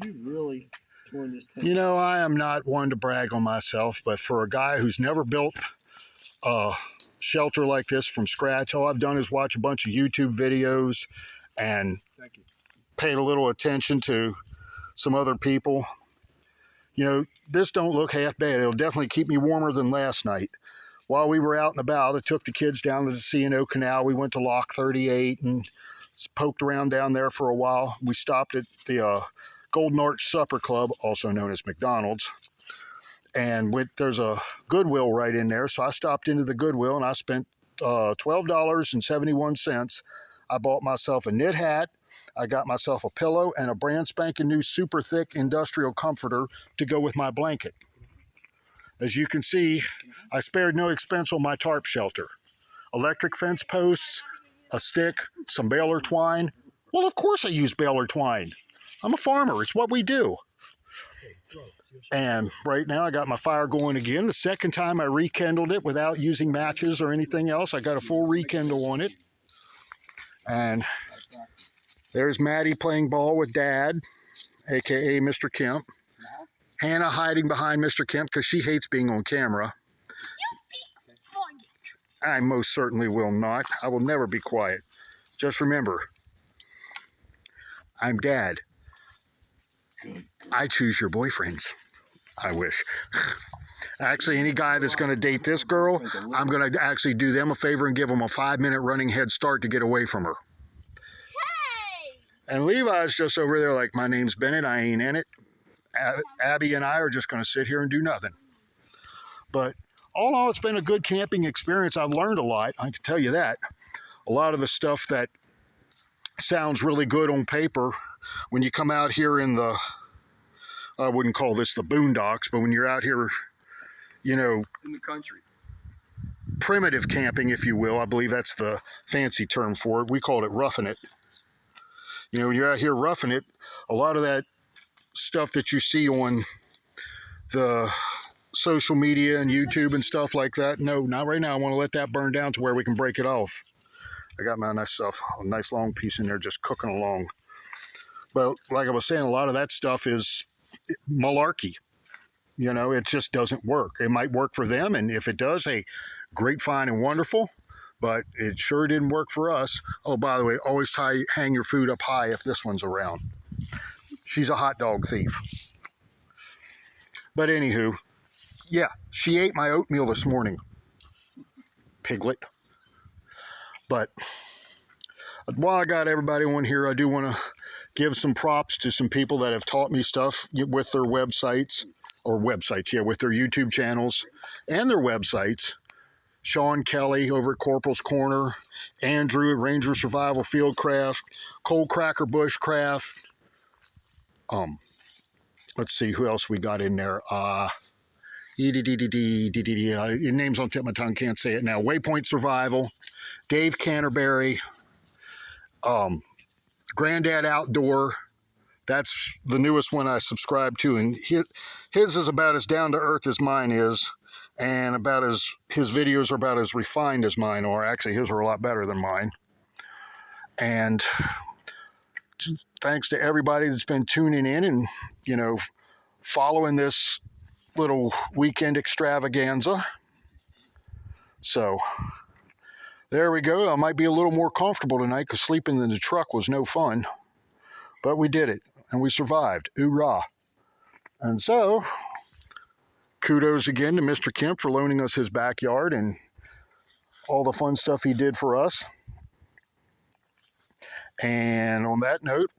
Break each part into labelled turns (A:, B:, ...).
A: You really torn this tent.
B: You know, I am not one to brag on myself, but for a guy who's never built a shelter like this from scratch, all I've done is watch a bunch of YouTube videos and paid a little attention to some other people. You know, this don't look half bad. It'll definitely keep me warmer than last night. While we were out and about, I took the kids down to the C&O Canal. We went to Lock 38 and poked around down there for a while. We stopped at the Golden Arch Supper Club, also known as McDonald's. And there's a Goodwill right in there. So I stopped into the Goodwill and I spent $12.71. I bought myself a knit hat. I got myself a pillow and a brand spanking new super thick industrial comforter to go with my blanket. As you can see, I spared no expense on my tarp shelter. Electric fence posts, a stick, some baler twine. Well, of course I use baler twine. I'm a farmer. It's what we do. And right now I got my fire going again. The second time I rekindled it without using matches or anything else. I got a full rekindle on it. And there's Maddie playing ball with Dad, a.k.a. Mr. Kemp. Hannah hiding behind Mr. Kemp because she hates being on camera.
C: You speak for you.
B: I most certainly will not. I will never be quiet. Just remember, I'm Dad. I choose your boyfriends. I wish. Actually, any guy that's going to date this girl, I'm going to actually do them a favor and give them a 5-minute running head start to get away from her.
C: Hey!
B: And Levi's just over there like, my name's Bennett, I ain't in it. Abby and I are just going to sit here and do nothing. But all in all, it's been a good camping experience. I've learned a lot, I can tell you that. A lot of the stuff that sounds really good on paper, when you come out here in the, I wouldn't call this the boondocks, but when you're out here, you know,
D: in the country,
B: primitive camping, if you will, I believe that's the fancy term for it. We called it roughing it. You know, when you're out here roughing it, a lot of that stuff that you see on the social media and YouTube and stuff like that, no, not right now. I want to let that burn down to where we can break it off. I got my nice stuff, a nice long piece in there just cooking along. But like I was saying, a lot of that stuff is malarkey. You know, it just doesn't work. It might work for them, and if it does, hey, great, fine, and wonderful, but it sure didn't work for us. Oh, by the way, always hang your food up high if this one's around. She's a hot dog thief. But anywho, yeah, she ate my oatmeal this morning. Piglet. But while I got everybody on here, I do want to give some props to some people that have taught me stuff with their websites, with their YouTube channels and their websites. Sean Kelly over at Corporal's Corner, Andrew at Ranger Survival Fieldcraft, Cold Cracker Bushcraft. Let's see who else we got in there. Names on the tip of my tongue, can't say it now. Waypoint Survival, Dave Canterbury, Granddad Outdoor. That's the newest one I subscribe to, and his is about as down to earth as mine is, and his videos are about as refined as mine are. Actually, his are a lot better than mine. And thanks to everybody that's been tuning in and, you know, following this little weekend extravaganza. So there we go. I might be a little more comfortable tonight because sleeping in the truck was no fun. But we did it, and we survived. Hoorah. And so, kudos again to Mr. Kemp for loaning us his backyard and all the fun stuff he did for us. And on that note,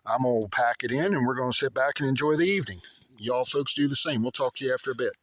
B: I'm going to pack it in, and we're going to sit back and enjoy the evening. Y'all folks do the same. We'll talk to you after a bit.